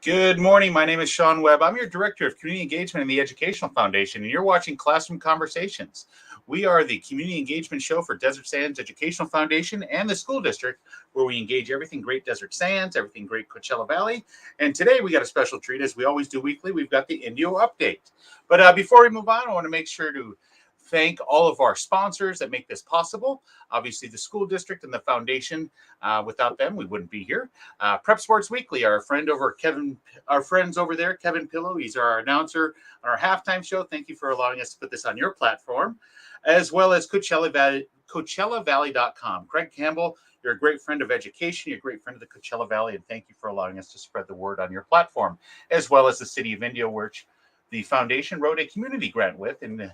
Good morning. My name is Sean Webb. I'm your Director of Community Engagement in the Educational Foundation, and you're watching Classroom Conversations. We are the community engagement show for Desert Sands Educational Foundation and the school district, where we engage everything great Desert Sands, everything great Coachella Valley. And today we got a special treat, as we always do weekly. We've got the Indio Update. But before we move on, I want to make sure to thank all of our sponsors that make this possible. Obviously, the school district and the foundation. Without them, we wouldn't be here. Prep Sports Weekly, our friends over there, Kevin Pillow. He's our announcer on our halftime show. Thank you for allowing us to put this on your platform, as well as CoachellaValley.com. Craig Campbell, you're a great friend of education. You're a great friend of the Coachella Valley, and thank you for allowing us to spread the word on your platform, as well as the City of Indio, which the foundation wrote a community grant with, and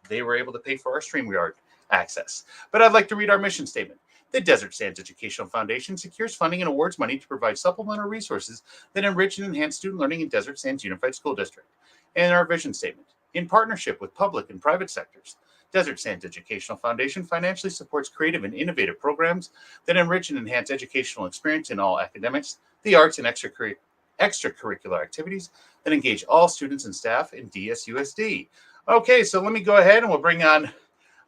they were able to pay for our StreamYard access. But I'd like to read our mission statement. The Desert Sands Educational Foundation secures funding and awards money to provide supplemental resources that enrich and enhance student learning in Desert Sands Unified School District. And our vision statement, in partnership with public and private sectors, Desert Sands Educational Foundation financially supports creative and innovative programs that enrich and enhance educational experience in all academics, the arts, and extracurricular activities that engage all students and staff in DSUSD. Okay, so let me go ahead and we'll bring on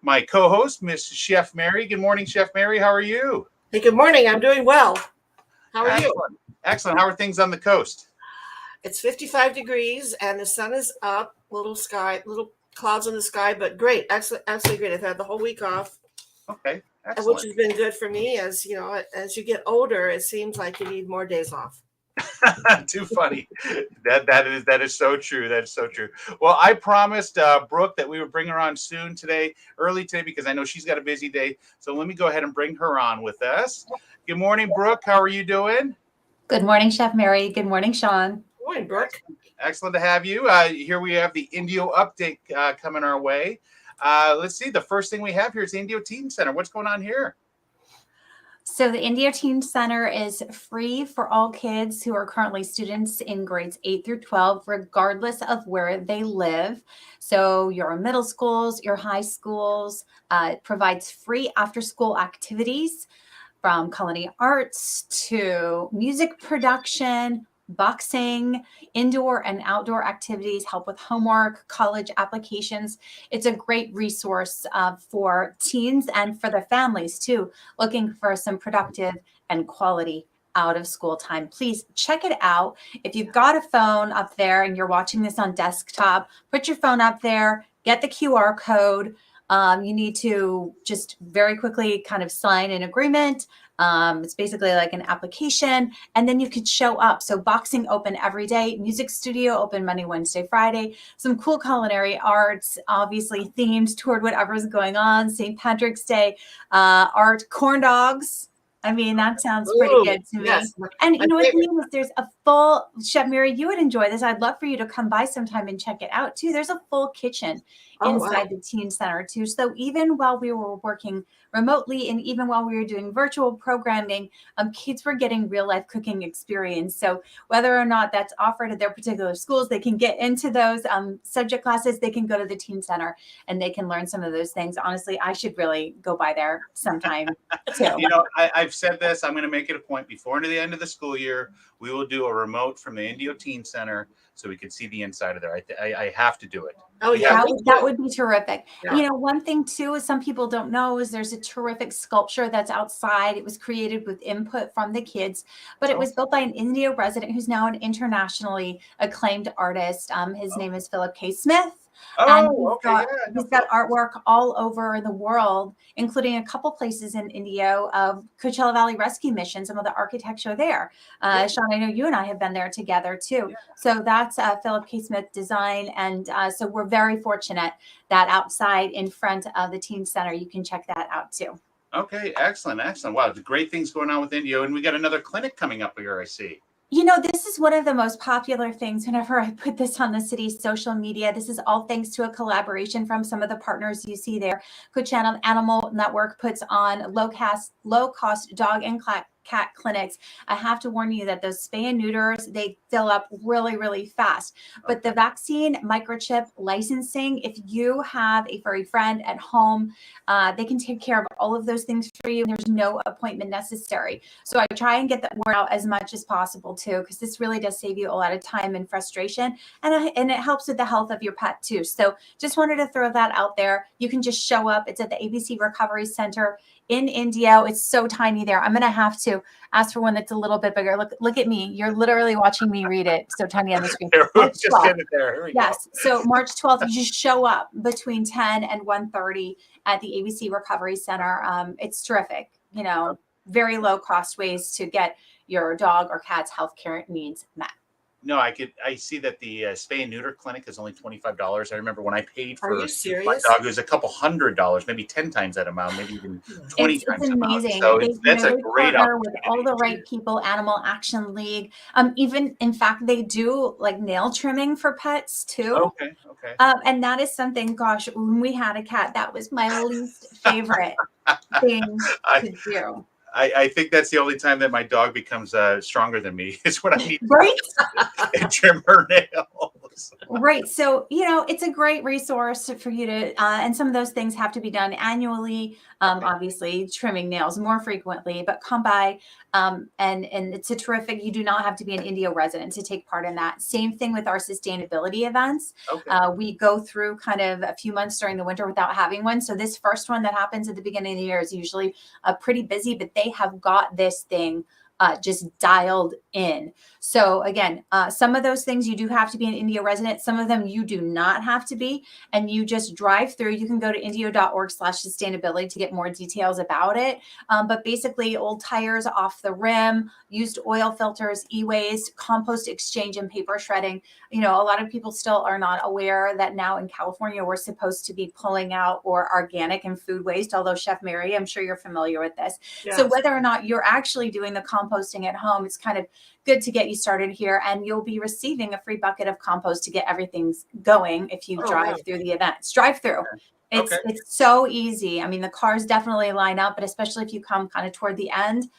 my co-host, Miss Chef Mary. Good morning, Chef Mary. How are you? Hey, good morning. I'm doing well. How are you? Excellent. How are things on the coast? It's 55 degrees and the sun is up. Little clouds in the sky, but great. Absolutely great. I've had the whole week off. Okay, excellent. Which has been good for me. As you know, as you get older, it seems like you need more days off. Too funny. That is so true. That is so true. Well, I promised Brooke that we would bring her on soon early today, because I know she's got a busy day. So let me go ahead and bring her on with us. Good morning, Brooke. How are you doing? Good morning, Chef Mary. Good morning, Sean. Good morning, Brooke. Excellent to have you. Here we have the Indio Update coming our way. Let's see. The first thing we have here is the Indio Teen Center. What's going on here? So the Indio Teen Center is free for all kids who are currently students in grades 8 through 12, regardless of where they live. So your middle schools, your high schools, it provides free after-school activities from culinary arts to music production, boxing, indoor and outdoor activities, help with homework, college applications. It's a great resource for teens and for their families too, looking for some productive and quality out of school time. Please check it out. If you've got a phone up there and you're watching this on desktop, put your phone up there, get the QR code. You need to just very quickly kind of sign an agreement. It's basically like an application, and then you could show up. So boxing open every day, music studio open Monday, Wednesday, Friday, some cool culinary arts, obviously themed toward whatever's going on, St. Patrick's Day, art, corn dogs. I mean, that sounds pretty good to me. Yes. And you know what the thing is, there's a full, Chef Mary, you would enjoy this. I'd love for you to come by sometime and check it out too. There's a full kitchen inside the Teen Center too. So even while we were working remotely and even while we were doing virtual programming, kids were getting real life cooking experience. So whether or not that's offered at their particular schools, they can get into those subject classes, they can go to the Teen Center and they can learn some of those things. Honestly, I should really go by there sometime too. You know, I've said this, I'm going to make it a point before the end of the school year, we will do a remote from the Indio Teen Center so we can see the inside of there. I have to do it. Oh, yeah. That would be terrific. Yeah. You know, one thing too is some people don't know is there's a terrific sculpture that's outside. It was created with input from the kids, but it was built by an Indio resident who's now an internationally acclaimed artist. His name is Philip K. Smith. And he's got artwork all over the world, including a couple places in Indio of Coachella Valley Rescue Mission, some of the architecture there. Sean, I know you and I have been there together too. Yeah. So that's Philip K. Smith design. And so we're very fortunate that outside in front of the Teen Center, you can check that out too. Okay, excellent, excellent. Wow, the great things going on with Indio. And we got another clinic coming up here, I see. You know, this is one of the most popular things whenever I put this on the city's social media. This is all thanks to a collaboration from some of the partners you see there. Coachella Animal Network puts on low-cost dog and cat clinics. I have to warn you that those spay and neuters, they fill up really, really fast. But the vaccine microchip licensing, if you have a furry friend at home, they can take care of all of those things for you. There's no appointment necessary. So I try and get that word out as much as possible too, because this really does save you a lot of time and frustration, and it helps with the health of your pet too. So just wanted to throw that out there. You can just show up. It's at the ABC Recovery Center in Indio. It's so tiny there. I'm going to have to ask for one that's a little bit bigger. Look at me. You're literally watching me read it. So tiny on the screen. Just get it there. Here we yes. go. So March 12th, you just show up between 10 and 1:30 at the ABC Recovery Center. It's terrific. You know, very low cost ways to get your dog or cat's healthcare needs met. No, I see that the spay and neuter clinic is only $25. I remember when I paid for Are you my serious? dog, it was a couple $100, maybe 10 times that amount, maybe even 20 It's times that amazing. amount. So that's a great partner with opportunity. all the right people, Animal Action League. Even in fact, they do like nail trimming for pets too. Okay. And that is something, gosh, when we had a cat, that was my least favorite thing to do. I think that's the only time that my dog becomes stronger than me is when I need Right? to trim her nails. Right. So, you know, it's a great resource for you to, and some of those things have to be done annually. Obviously, trimming nails more frequently, but come by. And it's a terrific, you do not have to be an Indio resident to take part in that. Same thing with our sustainability events. Okay. We go through kind of a few months during the winter without having one. So this first one that happens at the beginning of the year is usually pretty busy, but they have got this thing just dialed in. So again, some of those things you do have to be an Indio resident. Some of them you do not have to be, and you just drive through. You can go to indio.org/sustainability to get more details about it. But basically, old tires off the rim, used oil filters, e-waste, compost exchange, and paper shredding. You know, a lot of people still are not aware that now in California, we're supposed to be pulling out or organic and food waste. Although Chef Mary, I'm sure you're familiar with this. Yes. So whether or not you're actually doing the composting at home, it's kind of good to get you started here, and you'll be receiving a free bucket of compost to get everything going if you drive through the events. Drive through. It's so easy. I mean, the cars definitely line up, but especially if you come kind of toward the end,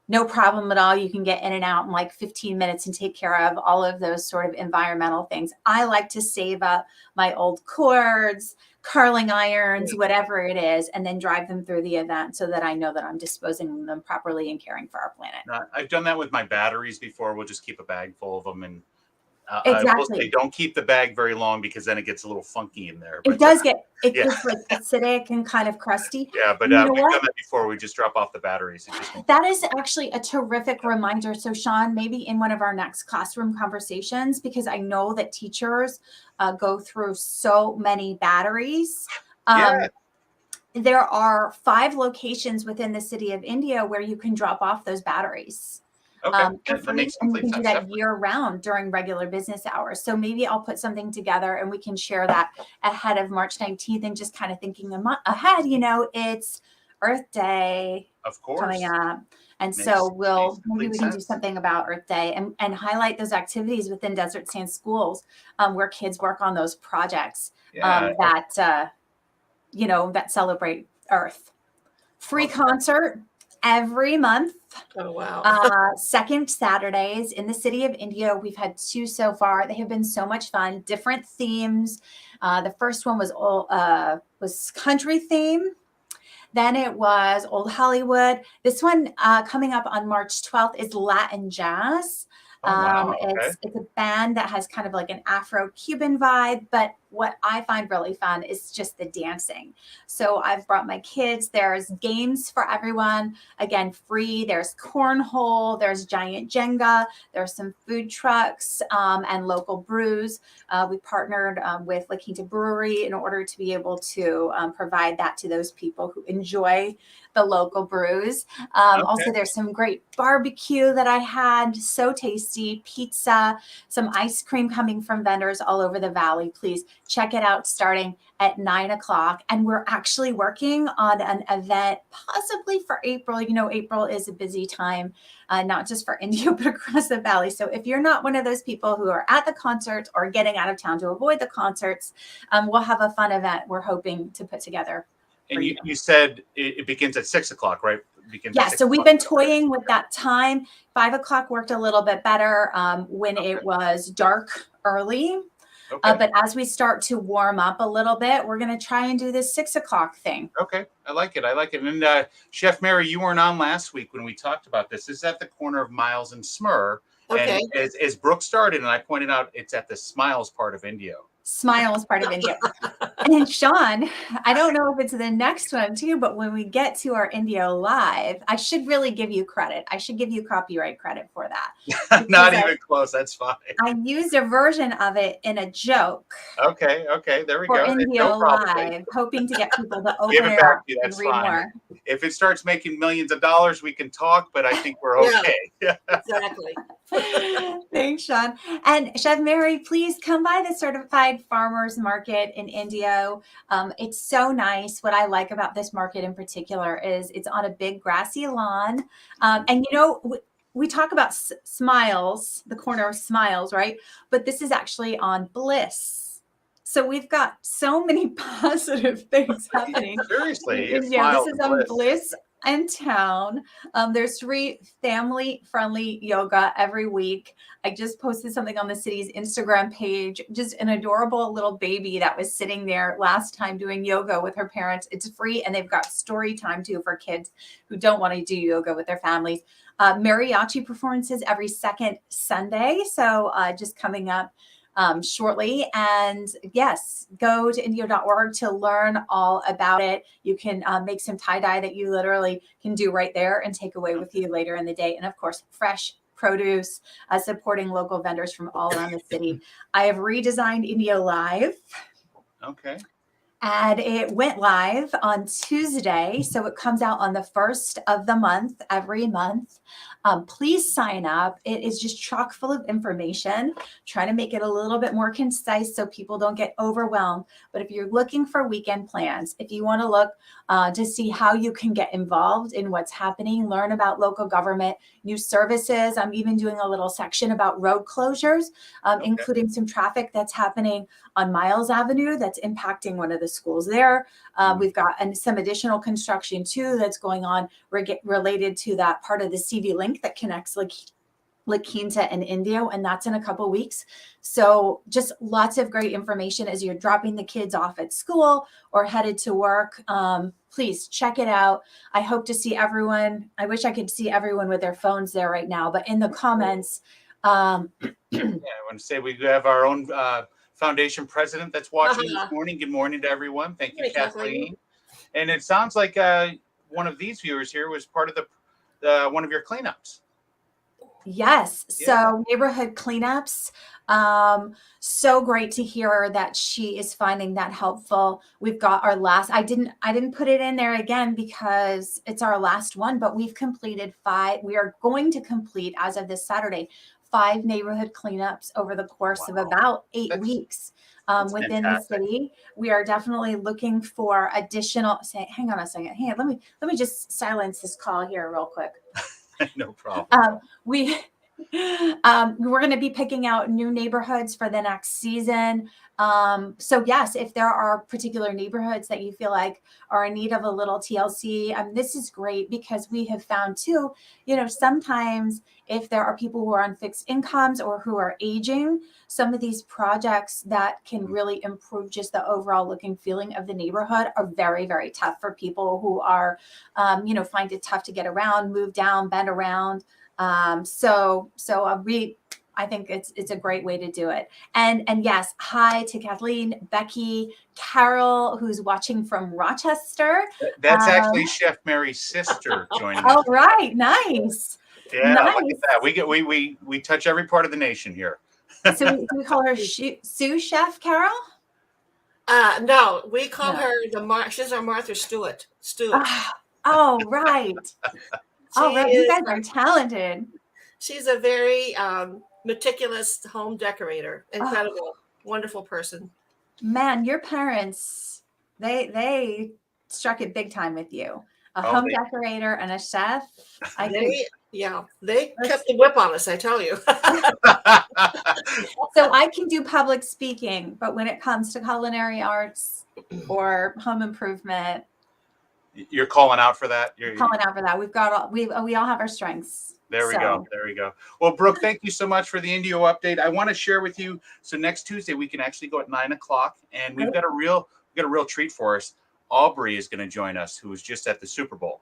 no problem at all. You can get in and out in like 15 minutes and take care of all of those sort of environmental things. I like to save up my old cords, curling irons, whatever it is, and then drive them through the event so that I know that I'm disposing of them properly and caring for our planet. I've done that with my batteries before. We'll just keep a bag full of them, and Exactly. I will say don't keep the bag very long because then it gets a little funky in there. It does get, it gets like acidic and kind of crusty. Yeah, but You know we've what? done that before. We just drop off the batteries. That is actually a terrific reminder. So Sean, maybe in one of our next classroom conversations, because I know that teachers go through so many batteries. There are 5 locations within the city of Indio where you can drop off those batteries. That And makes you complete can do sense. that Definitely. year round during regular business hours. So maybe I'll put something together and we can share that ahead of March 19th, and just kind of thinking ahead, you know, it's Earth Day Of course. coming up. And Makes so maybe we can do sense. something about Earth Day and highlight those activities within Desert Sand schools where kids work on those projects that celebrate Earth. Free concert every month. Oh, wow. Second Saturdays in the city of Indio. We've had 2 so far. They have been so much fun. Different themes. The first one was country theme. Then it was Old Hollywood. This one coming up on March 12th is Latin jazz. Oh, wow. It's a band that has kind of like an Afro-Cuban vibe, but what I find really fun is just the dancing. So I've brought my kids. There's games for everyone. Again, free. There's cornhole. There's giant Jenga. There's some food trucks and local brews. We partnered with La Quinta Brewery in order to be able to provide that to those people who enjoy the local brews. Also, there's some great barbecue that I had. So tasty. Pizza, some ice cream coming from vendors all over the valley. Please check it out starting at 9:00. And we're actually working on an event possibly for April. You know, April is a busy time, not just for Indio, but across the valley. So if you're not one of those people who are at the concerts or getting out of town to avoid the concerts, we'll have a fun event we're hoping to put together. And you said it begins at 6:00, right? begin. Yeah, so we've been toying with that time. 5 o'clock worked a little bit better when it was dark early. Okay. But as we start to warm up a little bit, we're going to try and do this 6 o'clock thing. Okay. I like it. And Chef Mary, you weren't on last week when we talked about this. This is at the corner of Miles and Smur. Okay. And as Brooke started, and I pointed out, it's at the Smiles part of Indio. Smiles part of Indio. And Sean, I don't know if it's the next one too, but when we get to our Indio Live, I should really give you credit. I should give you copyright credit for that. Not even close. That's fine. I used a version of it in a joke. Okay. There we For go. Indio No problem. Live, hoping to get people to open Give it it back up to you. and That's read fine. more. If it starts making millions of dollars, we can talk, but I think we're okay. Yeah. Exactly. Thanks, Sean. And Chef Mary, please come by the Certified Farmers Market in Indio. It's so nice. What I like about this market in particular is it's on a big grassy lawn. And you know, we talk about Smiles, the corner of Smiles, right? But this is actually on Bliss. So we've got so many positive things happening. Seriously. Yeah, this is on Bliss in town. There's free family-friendly yoga every week. I just posted something on the city's Instagram page, just an adorable little baby that was sitting there last time doing yoga with her parents. It's free, and they've got story time too for kids who don't want to do yoga with their families. Mariachi performances every second Sunday. So just coming up shortly. And yes, go to indio.org to learn all about it. You can make some tie-dye that you literally can do right there and take away with you later in the day. And of course, fresh produce, supporting local vendors from all around the city. I have redesigned Indio Live. Okay. And it went live on Tuesday. So it comes out on the 1st of the month, every month. Please sign up. It is just chock full of information, trying to make it a little bit more concise so people don't get overwhelmed. But if you're looking for weekend plans, if you want to look to see how you can get involved in what's happening, learn about local government, new services. I'm even doing a little section about road closures, including some traffic that's happening on Miles Avenue that's impacting one of the schools there. We've got some additional construction too that's going on related to that part of the CV link that connects La Quinta and Indio, and that's in a couple weeks. So just lots of great information as you're dropping the kids off at school or headed to work. Please check it out. I hope to see everyone. I wish I could see everyone with their phones there right now, but in the comments. Yeah, I want to say we have our own foundation president that's watching this morning. Good morning to everyone. Thank you, Kathleen. And it sounds like one of these viewers here was part of the one of your cleanups. Yes. So neighborhood cleanups. So great to hear that she is finding that helpful. We've got our last, I didn't put it in there again because it's our last one, but we've completed 5. We are going to complete as of this Saturday, 5 neighborhood cleanups over the course of about 8 weeks. Within fantastic. The city, we are definitely looking for additional. Hang on a second. Let me just silence this call here real quick. No problem. We're going to be picking out new neighborhoods for the next season. So yes, if there are particular neighborhoods that you feel like are in need of a little TLC, this is great because we have found too, sometimes if there are people who are on fixed incomes or who are aging, some of these projects that can really improve just the overall look and feeling of the neighborhood are very, very tough for people who are, find it tough to get around, move down, bend around. I think it's a great way to do it. And yes, hi to Kathleen, Becky, Carol, who's watching from Rochester. That's actually Chef Mary's sister joining us. Oh, right. Nice. Yeah, nice. Look at that. We touch every part of the nation here. So we call her Sous Chef Carol? No, we call her she's our Martha Stewart. Oh, right. Right. You guys are talented. She's a very meticulous home decorator. Incredible, wonderful person. Man, your parents, they struck it big time with you. A home decorator and a chef. They kept the whip on us, I tell you. So I can do public speaking, but when it comes to culinary arts or home improvement, You're calling out for that. You're calling out for that. We all have our strengths. There we go. There we go. Well, Brooke, thank you so much for the Indio update. I want to share with you. So next Tuesday we can actually go at 9:00, and we've got a real treat for us. Aubrey is going to join us, who was just at the Super Bowl.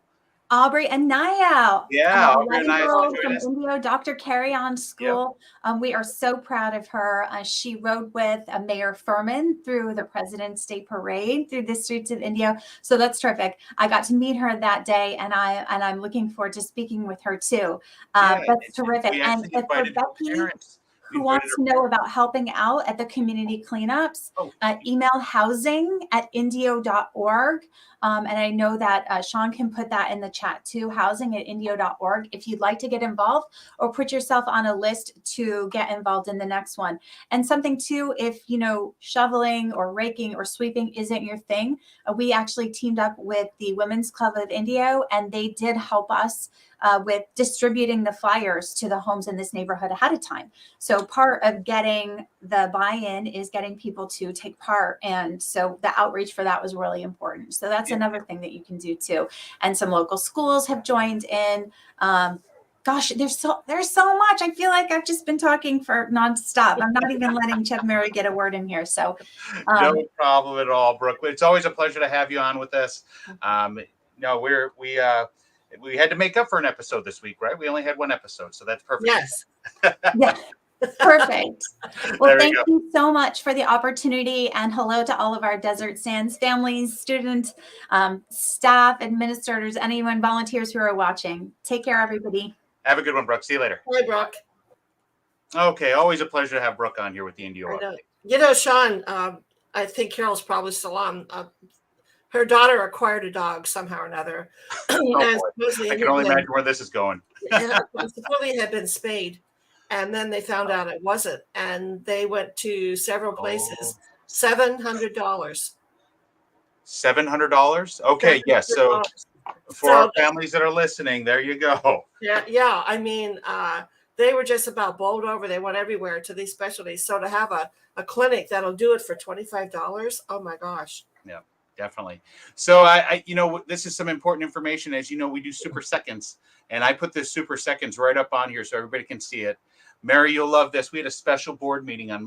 Aubrey and Naya. Yeah, Aubrey and Naya from Indio, Dr. Carry On School. Yep. We are so proud of her. She rode with Mayor Furman through the President's Day Parade through the streets of Indio. So that's terrific. I got to meet her that day, and I'm looking forward to speaking with her too. That's terrific. And for Becky, who wants to know about helping out at the community cleanups, email housing@indio.org. And I know that Sean can put that in the chat too, housing@indio.org, if you'd like to get involved or put yourself on a list to get involved in the next one. And something too, if shoveling or raking or sweeping isn't your thing, we actually teamed up with the Women's Club of Indio, and they did help us with distributing the flyers to the homes in this neighborhood ahead of time. So part of getting the buy-in is getting people to take part. And so the outreach for that was really important. So that's another thing that you can do too. And some local schools have joined in. Gosh, there's so much. I feel like I've just been talking for nonstop. I'm not even letting Chef Mary get a word in here. So no problem at all, Brooke. It's always a pleasure to have you on with us. We had to make up for an episode this week, right? We only had one episode, so that's perfect. Yes. Yeah. Perfect. Well, thank you so much for the opportunity, and hello to all of our Desert Sands families, students, staff, administrators, anyone, volunteers who are watching. Take care, everybody. Have a good one, Brooke. See you later. Bye, Brooke. Okay, always a pleasure to have Brooke on here with the Indio update. Sean, I think Carol's probably still on. Her daughter acquired a dog somehow or another. I can only imagine where this is going. Supposedly it had been spayed, and then they found out it wasn't, and they went to several places. $700. $700? Okay, yes. So for our families that are listening, there you go. Yeah. I mean, they were just about bowled over. They went everywhere to these specialties. So to have a clinic that'll do it for $25, oh my gosh. Yeah. Definitely. So I this is some important information. As you know, we do super seconds, and I put this super seconds right up on here so everybody can see it. Mary, you'll love this. We had a special board meeting on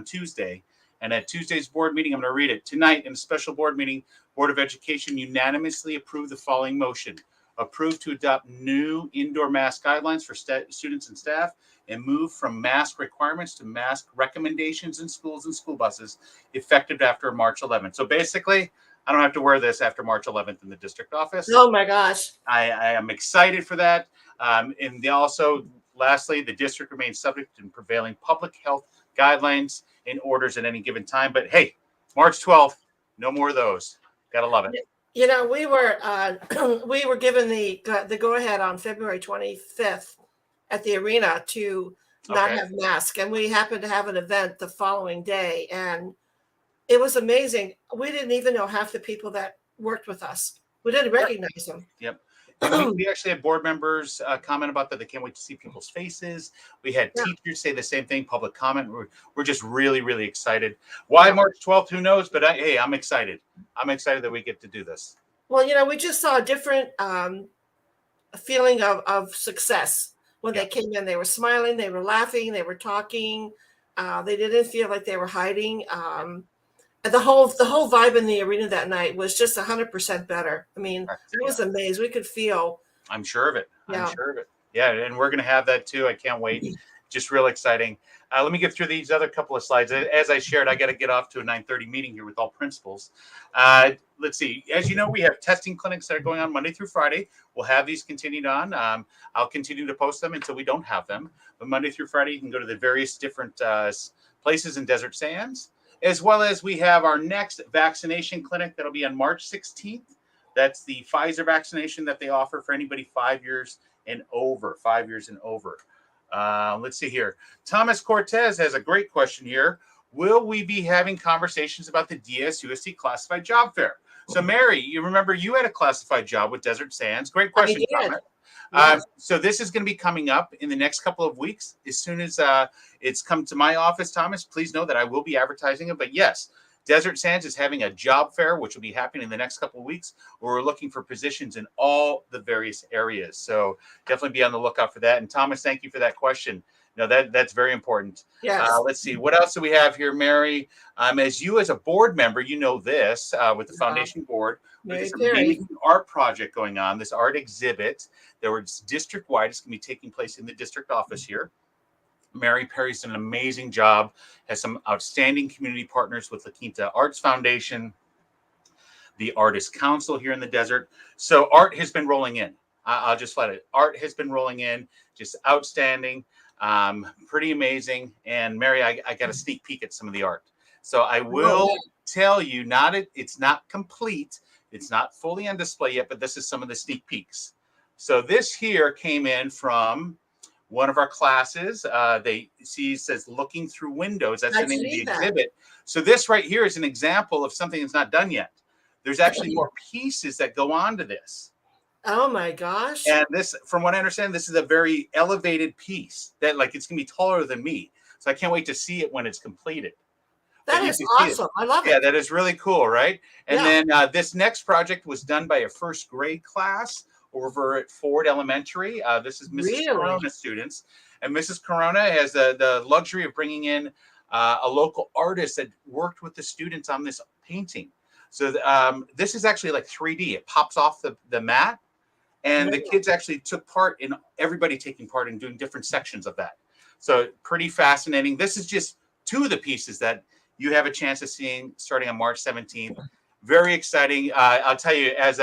Tuesday, and at Tuesday's board meeting, I'm going to read it. Tonight, in a special board meeting, Board of Education unanimously approved the following motion: approved to adopt new indoor mask guidelines for students and staff, and move from mask requirements to mask recommendations in schools and school buses effective after March 11th. So basically, I don't have to wear this after March 11th in the district office. Oh my gosh. I am excited for that. And also, lastly, the district remains subject to prevailing public health guidelines and orders at any given time. But hey, March 12th, no more of those. Gotta love it. We were given the go-ahead on February 25th at the arena to not have masks, and we happened to have an event the following day, and it was amazing. We didn't even know half the people that worked with us. We didn't recognize them. Yep. And we actually had board members comment about that. They can't wait to see people's faces. We had teachers say the same thing, public comment. We're just really, really excited. Why March 12th? Who knows? But hey, I'm excited. I'm excited that we get to do this. Well, we just saw a different feeling of success. When they came in, they were smiling, they were laughing, they were talking. They didn't feel like they were hiding. And the whole vibe in the arena that night was just 100% better. I mean, it was amazing. We could feel. I'm sure of it. I'm sure of it. Yeah, and we're going to have that too. I can't wait. Just real exciting. Let me get through these other couple of slides. As I shared, I got to get off to a 9:30 meeting here with all principals. Let's see. As you know, we have testing clinics that are going on Monday through Friday. We'll have these continued on. I'll continue to post them until we don't have them. But Monday through Friday, you can go to the various different places in Desert Sands, as well as we have our next vaccination clinic that'll be on March 16th. That's the Pfizer vaccination that they offer for anybody 5 years and over. 5 years and over. Let's see here. Thomas Cortez has a great question here. Will we be having conversations about the DSUSD classified job fair? So, Mary, you remember you had a classified job with Desert Sands. Great question, Thomas. So this is going to be coming up in the next couple of weeks. As soon as it's come to my office, Thomas, please know that I will be advertising it. But yes, Desert Sands is having a job fair, which will be happening in the next couple of weeks, where we're looking for positions in all the various areas. So definitely be on the lookout for that. And Thomas, thank you for that question. No, that's very important. Yes. Let's see. What else do we have here, Mary? As a board member, you know this with the foundation board. There's an amazing art project going on, this art exhibit. It's district-wide. It's going to be taking place in the district office here. Mary Perry's done an amazing job, has some outstanding community partners with La Quinta Arts Foundation, the Artist Council here in the desert. So art has been rolling in. I'll just let it. Art has been rolling in, just outstanding, pretty amazing. And Mary, I got a sneak peek at some of the art. So I will tell you, it's not complete. It's not fully on display yet, but this is some of the sneak peeks. So this here came in from one of our classes. It says looking through windows. That's the name of the exhibit. So this right here is an example of something that's not done yet. There's actually more pieces that go on to this. Oh my gosh. And this, from what I understand, this is a very elevated piece that it's going to be taller than me. So I can't wait to see it when it's completed. That is awesome. I love it. Yeah, that is really cool, right? And then this next project was done by a first grade class over at Ford Elementary. This is Mrs. Corona students. And Mrs. Corona has the luxury of bringing in a local artist that worked with the students on this painting. So this is actually like 3D. It pops off the mat. And the kids actually took part in everybody taking part in doing different sections of that. So pretty fascinating. This is just two of the pieces that you have a chance of seeing starting on March 17th. Very exciting. I'll tell you, as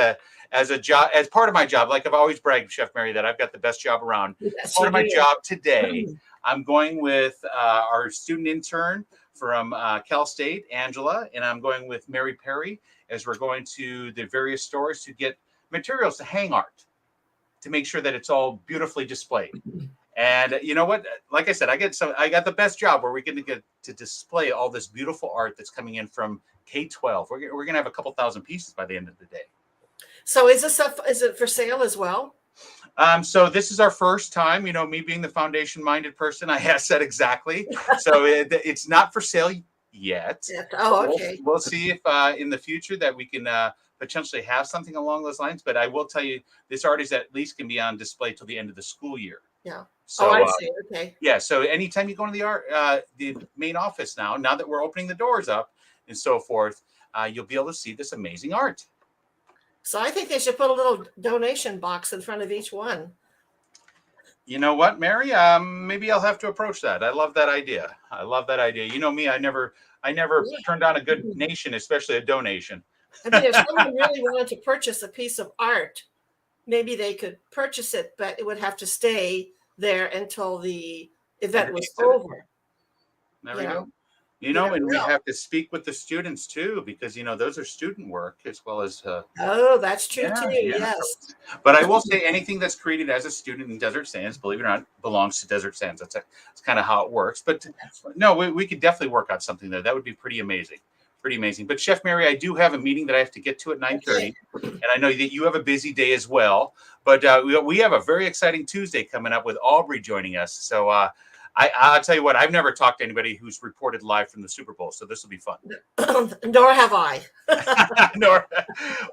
part of my job, like I've always bragged, Chef Mary, that I've got the best job around. Yes, part of my job today, I'm going with our student intern from Cal State, Angela, and I'm going with Mary Perry as we're going to the various stores to get materials to hang art, to make sure that it's all beautifully displayed. And you know what? Like I said, I got the best job where we're going to get to display all this beautiful art that's coming in from K-12. We're going to have a couple thousand pieces by the end of the day. So is it for sale as well? So this is our first time, me being the foundation-minded person, I said exactly. So it's not for sale yet. Oh, okay. We'll see if in the future that we can potentially have something along those lines. But I will tell you, this art is at least can be on display till the end of the school year. Yeah. So, I see. Okay. Yeah. So anytime you go into the main office now that we're opening the doors up and so forth, you'll be able to see this amazing art. So I think they should put a little donation box in front of each one. You know what, Mary? Maybe I'll have to approach that. I love that idea. You know me, I never turn down a good donation, especially a donation. I mean, if someone really wanted to purchase a piece of art, maybe they could purchase it, but it would have to stay there until the event was over. There we go. And we have to speak with the students too, because those are student work as well as. Oh, that's true too. Yeah. Yes. But I will say, anything that's created as a student in Desert Sands, believe it or not, belongs to Desert Sands. That's kind of how it works. But no, we could definitely work out something there. That would be pretty amazing. But Chef Mary, I do have a meeting that I have to get to at 9:30, and I know that you have a busy day as well. But we have a very exciting Tuesday coming up with Aubrey joining us. So I'll tell you what, I've never talked to anybody who's reported live from the Super Bowl, so this will be fun. Nor have I.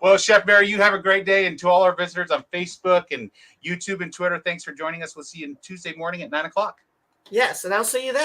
Well, Chef Mary, you have a great day, and to all our visitors on Facebook and YouTube and Twitter, thanks for joining us. We'll see you Tuesday morning at 9 o'clock. Yes, and I'll see you then.